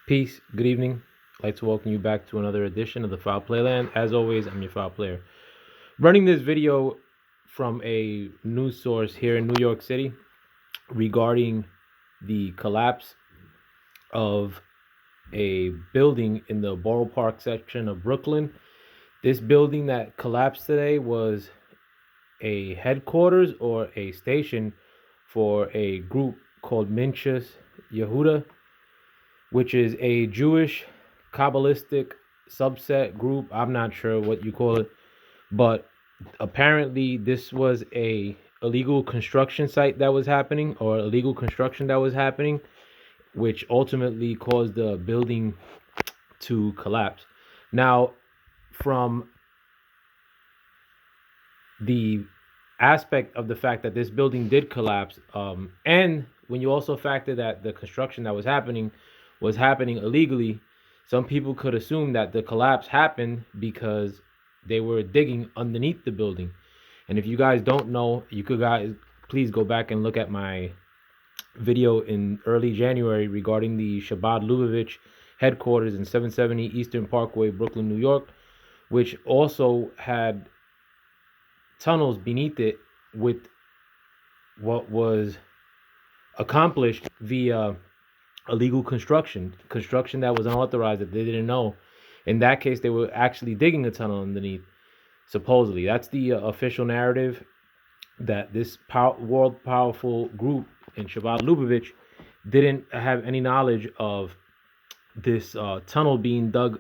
Peace, good evening. I'd like to welcome you back to another edition of the Foul Playland. As always, I'm your Foul Player. Running this video from a news source here in New York City regarding the collapse of a building in the Borough Park section of Brooklyn. This building that collapsed today was a headquarters or a station for a group called Minchas Yehuda, which is a Jewish Kabbalistic subset group. I'm not sure what you call it, but apparently this was a illegal construction site that was happening, or illegal construction that was happening, which ultimately caused the building to collapse. Now, from the aspect of the fact that this building did collapse, and when you also factor that the construction that was happening illegally, some people could assume that the collapse happened because they were digging underneath the building. And if you guys don't know, you could guys please go back and look at my video in early January regarding the Shabbat Lubavitch headquarters in 770 Eastern Parkway, Brooklyn, New York, which also had tunnels beneath it with what was accomplished via illegal construction that was unauthorized that they didn't know. In that case, they were actually digging a tunnel underneath, supposedly. That's the official narrative, that this world powerful group in Shabbat Lubavitch didn't have any knowledge of this tunnel being dug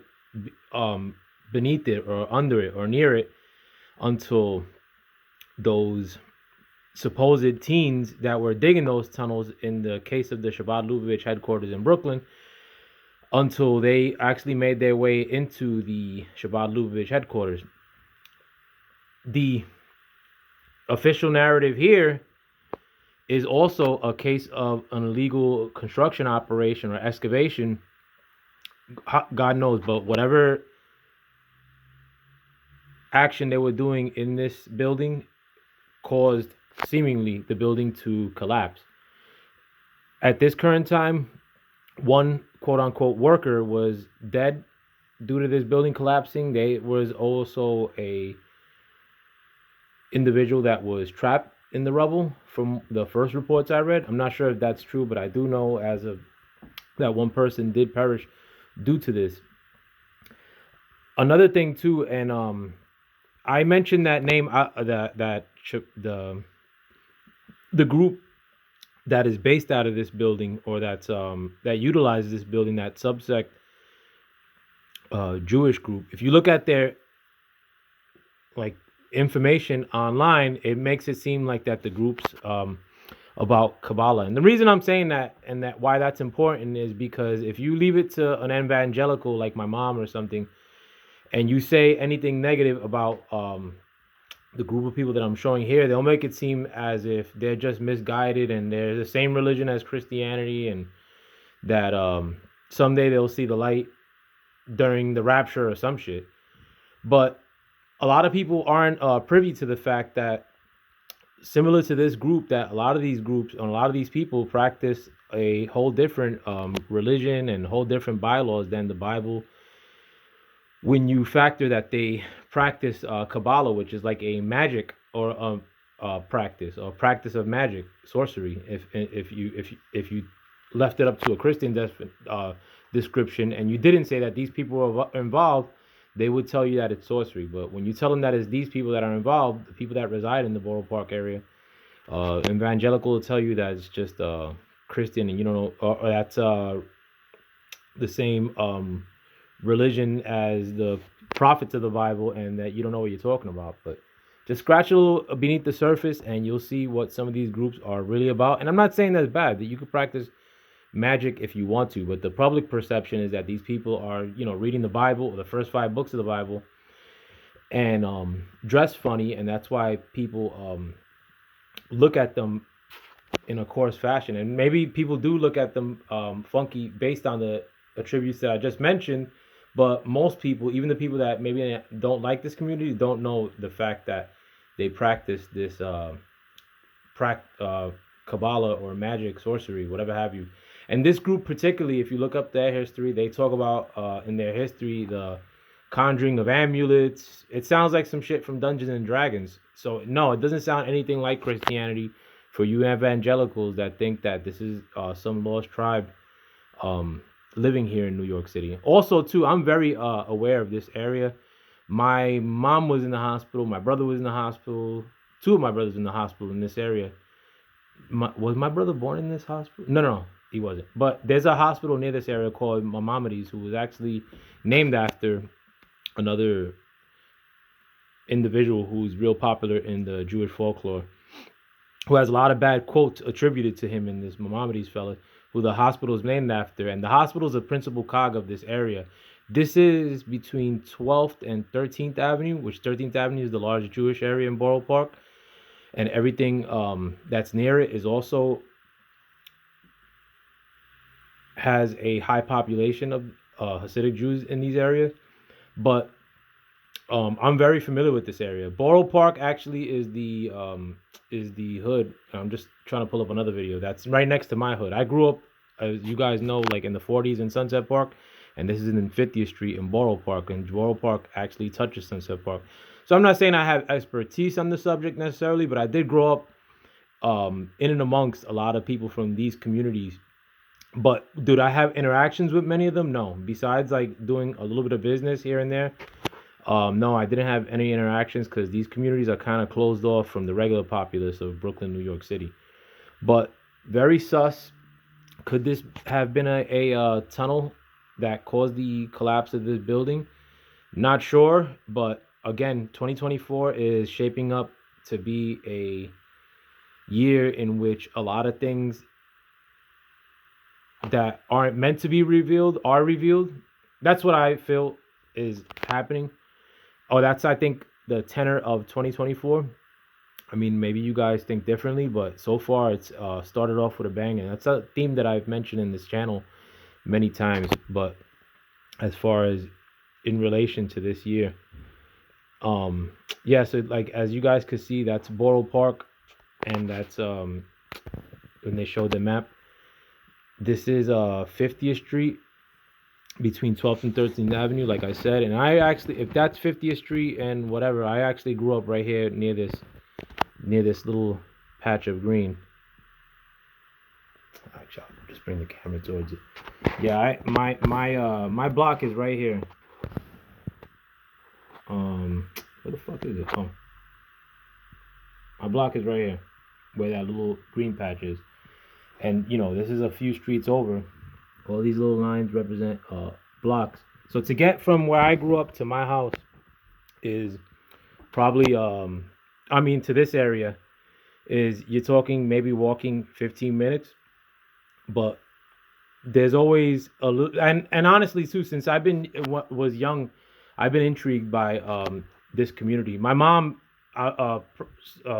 beneath it or under it or near it until those supposed teens that were digging those tunnels in the case of the Shabbat Lubavitch headquarters in Brooklyn, until they actually made their way into the Shabbat Lubavitch headquarters. The official narrative here is also a case of an illegal construction operation or excavation. God knows, but whatever action they were doing in this building caused seemingly the building to collapse. At this current time, one quote-unquote worker was dead due to this building collapsing. There was also a individual that was trapped in the rubble from the first reports I read. I'm not sure if that's true, but I do know as of that one person did perish due to this. Another thing too, and I mentioned that name, the group that is based out of this building, or that's that utilizes this building, that subsect Jewish group. If you look at their information online, it makes it seem like that the group's about Kabbalah. And the reason I'm saying that, and that why that's important, is because if you leave it to an evangelical like my mom or something, and you say anything negative about the group of people that I'm showing here, they'll make it seem as if they're just misguided and they're the same religion as Christianity, and that someday they'll see the light during the rapture or some shit. But a lot of people aren't privy to the fact that, similar to this group, that a lot of these groups and a lot of these people practice a whole different religion and whole different bylaws than the Bible. When you factor that they practice Kabbalah, which is like a magic or practice of magic, sorcery. If you left it up to a Christian description, and you didn't say that these people are involved, they would tell you that it's sorcery. But when you tell them that it's these people that are involved, the people that reside in the Borough Park area, evangelical will tell you that it's just Christian, and you don't know, or that's the same religion as the prophets of the Bible, and that you don't know what you're talking about. But just scratch a little beneath the surface and you'll see what some of these groups are really about. And I'm not saying that's bad, that you could practice magic if you want to, but the public perception is that these people are, reading the Bible, or the first 5 books of the Bible, and dress funny, and that's why people look at them in a coarse fashion. And maybe people do look at them funky based on the attributes that I just mentioned, but most people, even the people that maybe don't like this community, don't know the fact that they practice this Kabbalah or magic, sorcery, whatever have you. And this group particularly, if you look up their history, they talk about in their history the conjuring of amulets. It sounds like some shit from Dungeons and Dragons. So no, it doesn't sound anything like Christianity for you evangelicals that think that this is some lost tribe um, living here in New York City. Also, too, I'm very aware of this area. My mom was in the hospital. My brother was in the hospital. Two of my brothers were in the hospital in this area. Was my brother born in this hospital? No, no, no, he wasn't. But there's a hospital near this area called Maimonides, who was actually named after another individual who's real popular in the Jewish folklore, who has a lot of bad quotes attributed to him in this Maimonides fella, who the hospital is named after. And the hospital is a principal cog of this area. This is between 12th and 13th Avenue, which 13th Avenue is the largest Jewish area in Borough Park. And everything that's near it is also has a high population of Hasidic Jews in these areas. But I'm very familiar with this area. Borough Park actually is the hood. I'm just trying to pull up another video that's right next to my hood. I grew up, as you guys know, like in the 40s in Sunset Park, and this is in 50th Street in Borough Park, and Borough Park actually touches Sunset Park. So I'm not saying I have expertise on the subject necessarily, but I did grow up in and amongst a lot of people from these communities. But did I have interactions with many of them? No. Besides like doing a little bit of business here and there, no, I didn't have any interactions because these communities are kind of closed off from the regular populace of Brooklyn, New York City. But very sus. Could this have been a tunnel that caused the collapse of this building? Not sure, but again, 2024 is shaping up to be a year in which a lot of things that aren't meant to be revealed are revealed. That's what I feel is happening. Oh, that's, I think, the tenor of 2024. I mean, maybe you guys think differently, but so far it's started off with a bang, and that's a theme that I've mentioned in this channel many times. But as far as in relation to this year, yeah, so like as you guys could see, that's Borough Park, and that's when they showed the map. This is 50th Street between 12th and 13th Avenue, like I said. And I actually, if that's 50th Street and whatever, I actually grew up right here near this little patch of green. Actually, I'll just bring the camera towards it. Yeah, my block is right here. Where the fuck is it? Oh, my block is right here, where that little green patch is. And you know, this is a few streets over. All these little lines represent blocks. So to get from where I grew up to my house is probably to this area is, you're talking maybe walking 15 minutes. But there's always a little, and honestly too, since I've been was young, I've been intrigued by this community. My mom,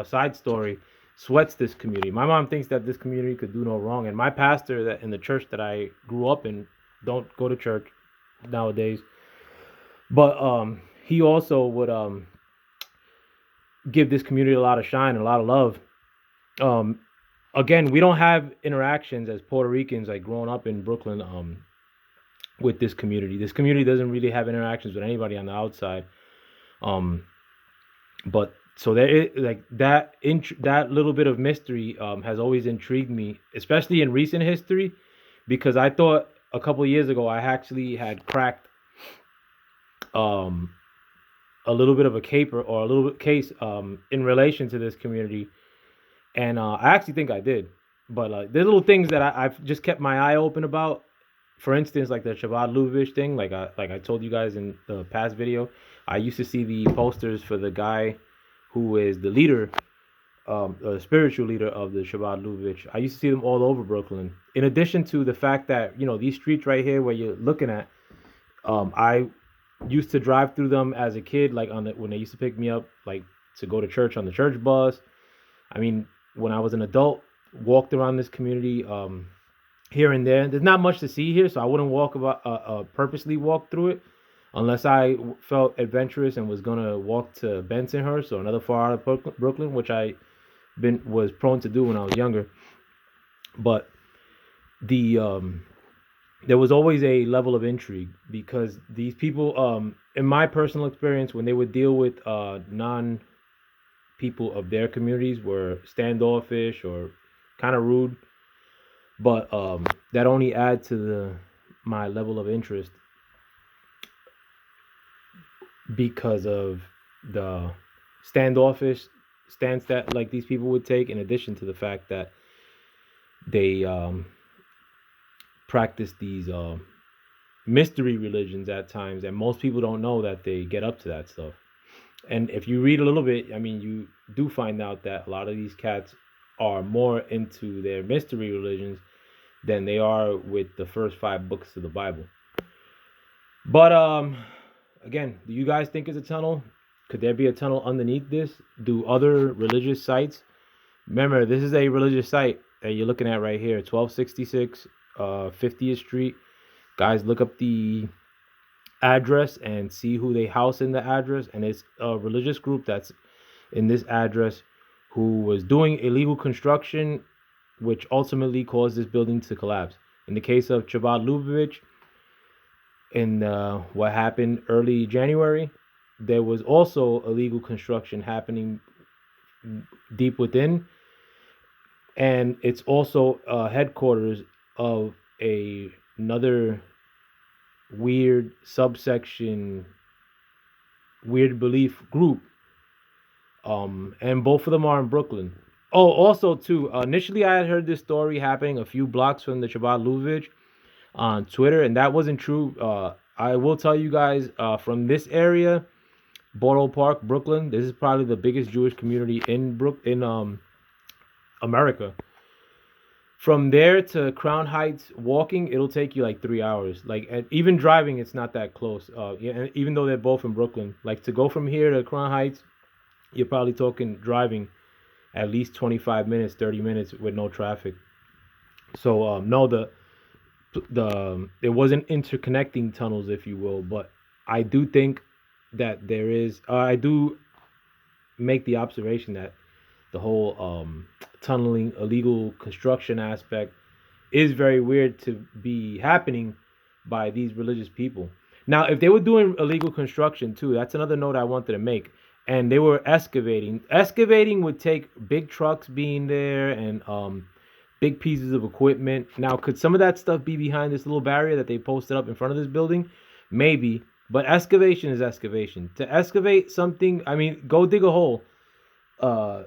side story, sweats this community. My mom thinks that this community could do no wrong, and my pastor that in the church that I grew up in don't go to church nowadays. But he also would give this community a lot of shine and a lot of love. Again, we don't have interactions as Puerto Ricans, like growing up in Brooklyn, with this community. This community doesn't really have interactions with anybody on the outside. But so there is like that little bit of mystery has always intrigued me, especially in recent history, because I thought a couple of years ago I actually had cracked a little bit of a caper or a little bit case in relation to this community. And I actually think I did. But there's little things that I've just kept my eye open about. For instance, like the Shabbat Lubavitch thing, like I told you guys in the past video, I used to see the posters for the guy who is the leader, the spiritual leader of the Shabbat Lubavitch. I used to see them all over Brooklyn. In addition to the fact that, you know, these streets right here where you're looking at, I used to drive through them as a kid, like when they used to pick me up, like to go to church on the church bus. I mean, when I was an adult, walked around this community here and there. There's not much to see here, so I wouldn't purposely walk through it unless I felt adventurous and was gonna walk to Bensonhurst or another far out of Brooklyn, which I was prone to do when I was younger. But the there was always a level of intrigue because these people, in my personal experience, when they would deal with non people of their communities, were standoffish or kind of rude. But that only adds to the my level of interest because of the standoffish stance that like these people would take, in addition to the fact that they practice these mystery religions at times, and most people don't know that they get up to that stuff. And if you read a little bit, I mean, you do find out that a lot of these cats are more into their mystery religions than they are with the first five books of the Bible. But again, do you guys think it's a tunnel? Could there be a tunnel underneath this? Do other religious sites? Remember, this is a religious site that you're looking at right here, 1266 50th Street. Guys, look up the address and see who they house in the address. And it's a religious group that's in this address who was doing illegal construction, which ultimately caused this building to collapse. In the case of Chabad Lubavitch, in what happened early January, there was also illegal construction happening deep within, and it's also headquarters of another weird subsection, weird belief group, and both of them are in Brooklyn. Oh, also too, initially I had heard this story happening a few blocks from the Chabad Lubavitch on Twitter, and that wasn't true. I will tell you guys, from this area, Borough Park, Brooklyn. This is probably the biggest Jewish community in America. From there to Crown Heights, walking, it'll take you like 3 hours. Like, and even driving, it's not that close. Yeah, even though they're both in Brooklyn, like to go from here to Crown Heights, you're probably talking driving at least 25 minutes, 30 minutes with no traffic. So no, it wasn't interconnecting tunnels, if you will, but I do think that there is. I do make the observation that the whole tunneling, illegal construction aspect is very weird to be happening by these religious people. Now, if they were doing illegal construction too, that's another note I wanted to make. And they were excavating. Excavating would take big trucks being there and big pieces of equipment. Now, could some of that stuff be behind this little barrier that they posted up in front of this building? Maybe. But excavation is excavation. To excavate something, I mean, go dig a hole. Uh,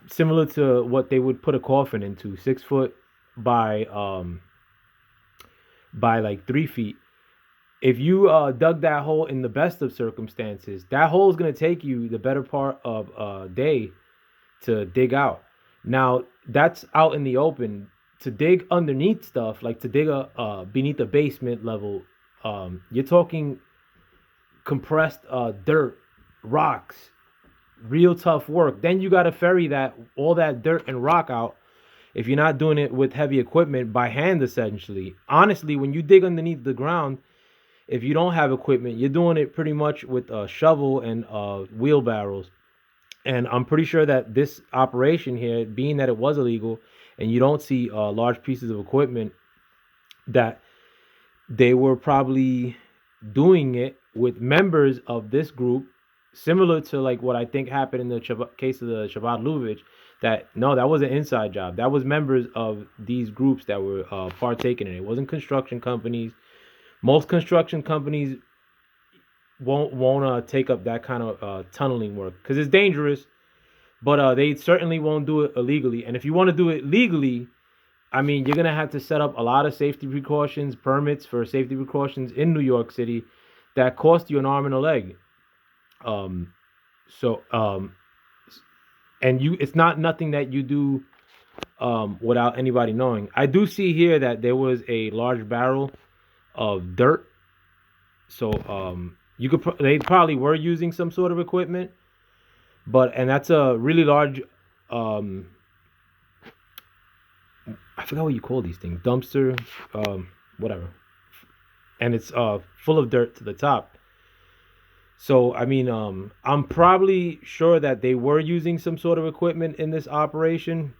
Similar to what they would put a coffin into, 6 foot by like 3 feet. If you dug that hole in the best of circumstances, that hole is gonna take you the better part of a day to dig out. Now that's out in the open. To dig underneath stuff, like to dig beneath the basement level, you're talking compressed dirt, rocks, real tough work. Then you got to ferry that all that dirt and rock out if you're not doing it with heavy equipment by hand, essentially. Honestly, when you dig underneath the ground, if you don't have equipment, you're doing it pretty much with a shovel and wheelbarrows. And I'm pretty sure that this operation here, being that it was illegal and you don't see large pieces of equipment, that they were probably doing it with members of this group, similar to like what I think happened in the case of the Shabbat Lubavitch. That no, that was an inside job. That was members of these groups that were partaking in it. It wasn't construction companies. Most construction companies won't take up that kind of tunneling work because it's dangerous. But they certainly won't do it illegally. And if you want to do it legally, I mean, you're gonna have to set up a lot of safety precautions, permits for safety precautions in New York City that cost you an arm and a leg. Um, so and it's not nothing that you do without anybody knowing. I do see here that there was a large barrel of dirt. So they probably were using some sort of equipment, and that's a really large I forgot what you call these things, dumpster, whatever, and it's full of dirt to the top. So I mean, I'm probably sure that they were using some sort of equipment in this operation,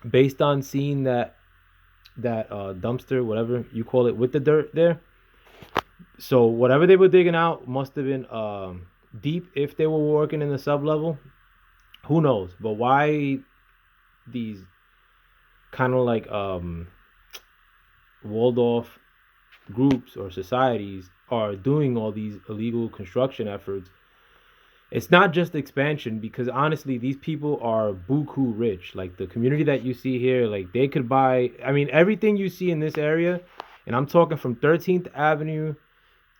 based on seeing that that dumpster, whatever you call it, with the dirt there. So whatever they were digging out must have been deep if they were working in the sub level. Who knows? But why these kind of like walled off groups or societies are doing all these illegal construction efforts? It's not just expansion, because honestly, these people are buku rich. Like the community that you see here, like they could buy. I mean, everything you see in this area, and I'm talking from 13th Avenue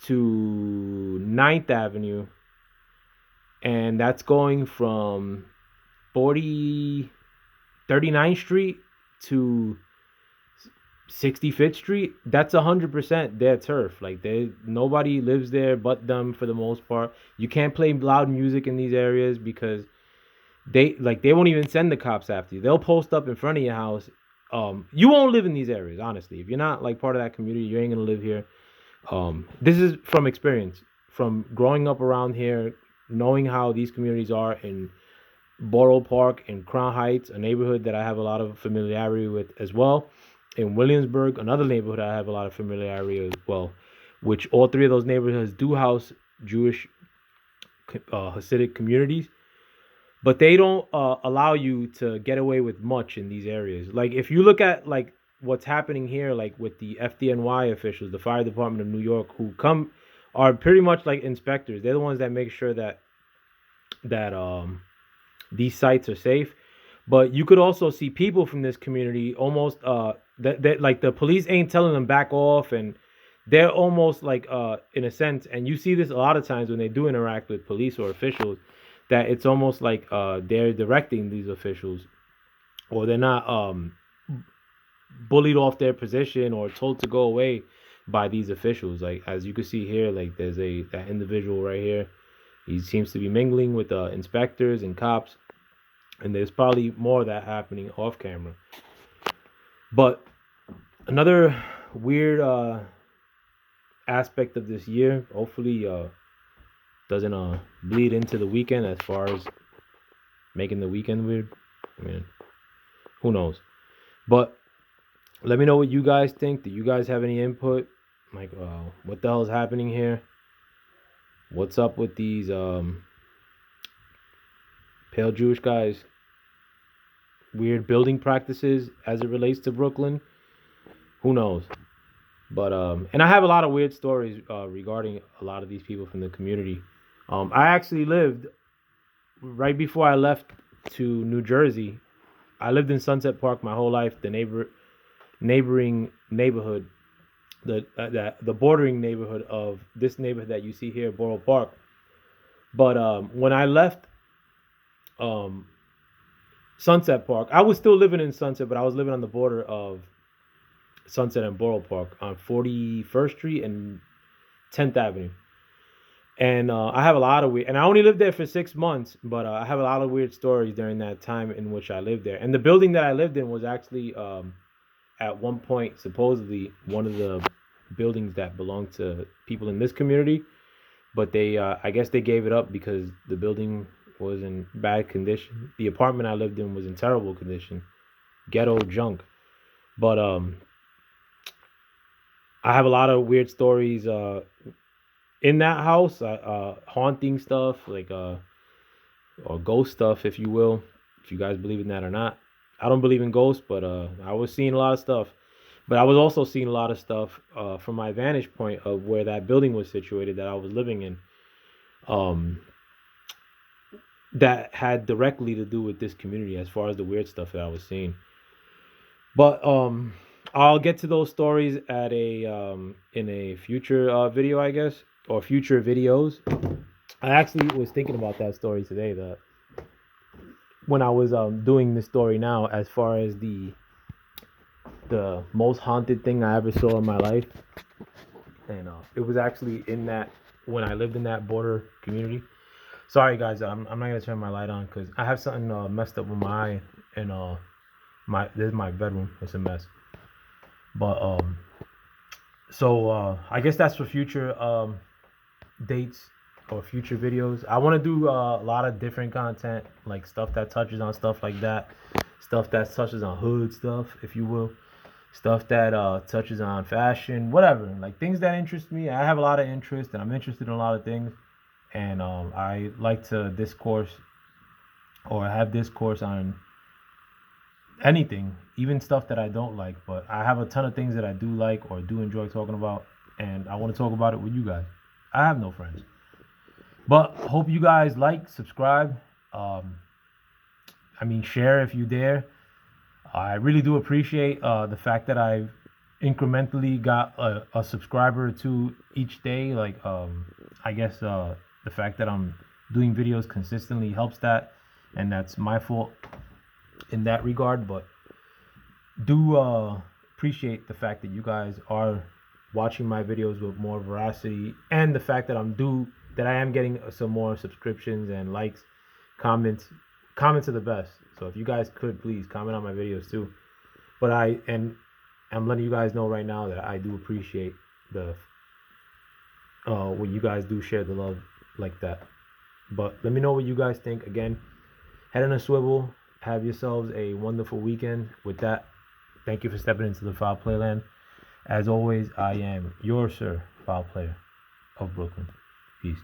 to 9th Avenue, and that's going from 40 39th Street to 65th Street. That's 100% their turf. Like they nobody lives there but them for the most part. You can't play loud music in these areas because they won't even send the cops after you. They'll post up in front of your house. You won't live in these areas, honestly. If you're not like part of that community, you ain't gonna live here. This is from experience, from growing up around here, knowing how these communities are in Borough Park and Crown Heights, a neighborhood that I have a lot of familiarity with as well. In Williamsburg, another neighborhood I have a lot of familiarity as well, which all three of those neighborhoods do house Jewish Hasidic communities, but they don't allow you to get away with much in these areas. Like if you look at like what's happening here, like with the FDNY officials, the fire department of New York, who come are pretty much like inspectors. They're the ones that make sure that these sites are safe. But you could also see people from this community almost that like the police ain't telling them back off, and they're almost like in a sense, and you see this a lot of times when they do interact with police or officials, that it's almost like they're directing these officials, or they're not bullied off their position or told to go away by these officials. Like as you can see here, like there's that individual right here. He seems to be mingling with inspectors and cops, and there's probably more of that happening off camera. But another weird aspect of this year, hopefully doesn't bleed into the weekend as far as making the weekend weird. I mean, who knows? But let me know what you guys think. Do you guys have any input? Like, what the hell is happening here? What's up with these pale Jewish guys? Weird building practices as it relates to Brooklyn. Who knows? But and I have a lot of weird stories regarding a lot of these people from the community. I actually lived right before I left to New Jersey. I lived in Sunset Park my whole life, the neighboring neighborhood, the bordering neighborhood of this neighborhood that you see here, Borough Park. But when I left Sunset Park, I was still living in Sunset, but I was living on the border of Sunset and Borough Park on 41st Street and 10th Avenue. And I have a lot of weird, and I only lived there for 6 months, but I have a lot of weird stories during that time in which I lived there. And the building that I lived in was actually at one point supposedly one of the buildings that belonged to people in this community, but they I guess they gave it up because the building was in bad condition. The apartment I lived in was in terrible condition, ghetto junk. But I have a lot of weird stories in that house, haunting stuff, like or ghost stuff, if you will, if you guys believe in that or not. I don't believe in ghosts, but I was seeing a lot of stuff. But I was also seeing a lot of stuff from my vantage point of where that building was situated that I was living in, that had directly to do with this community as far as the weird stuff that I was seeing. But I'll get to those stories at in a future video, I guess, or future videos. I actually was thinking about that story today, that when I was doing this story now, as far as the most haunted thing I ever saw in my life, and it was actually in that, when I lived in that border community. Sorry guys, I'm not gonna turn my light on because I have something messed up with my eye, and this is my bedroom. It's a mess. But so I guess that's for future dates or future videos. I want to do a lot of different content, like stuff that touches on stuff like that, stuff that touches on hood stuff, if you will, stuff that touches on fashion, whatever, like things that interest me. I have a lot of interest, and I'm interested in a lot of things, and I like to discourse or have discourse on anything, even stuff that I don't like. But I have a ton of things that I do like or do enjoy talking about, and I want to talk about it with you guys. I have no friends, but hope you guys like, subscribe. Um, I mean, share if you dare. I really do appreciate the fact that I've incrementally got a subscriber or two each day. Like, I guess the fact that I'm doing videos consistently helps that, and that's my fault in that regard. But do appreciate the fact that you guys are watching my videos with more veracity, and the fact that I am getting some more subscriptions and likes, comments. Comments are the best. So if you guys could please comment on my videos too. But I'm letting you guys know right now that I do appreciate the when you guys do share the love like that. But let me know what you guys think. Again, head on a swivel. Have yourselves a wonderful weekend. With that, thank you for stepping into the Foul Playland. As always, I am your Sir Foul Player of Brooklyn. Peace.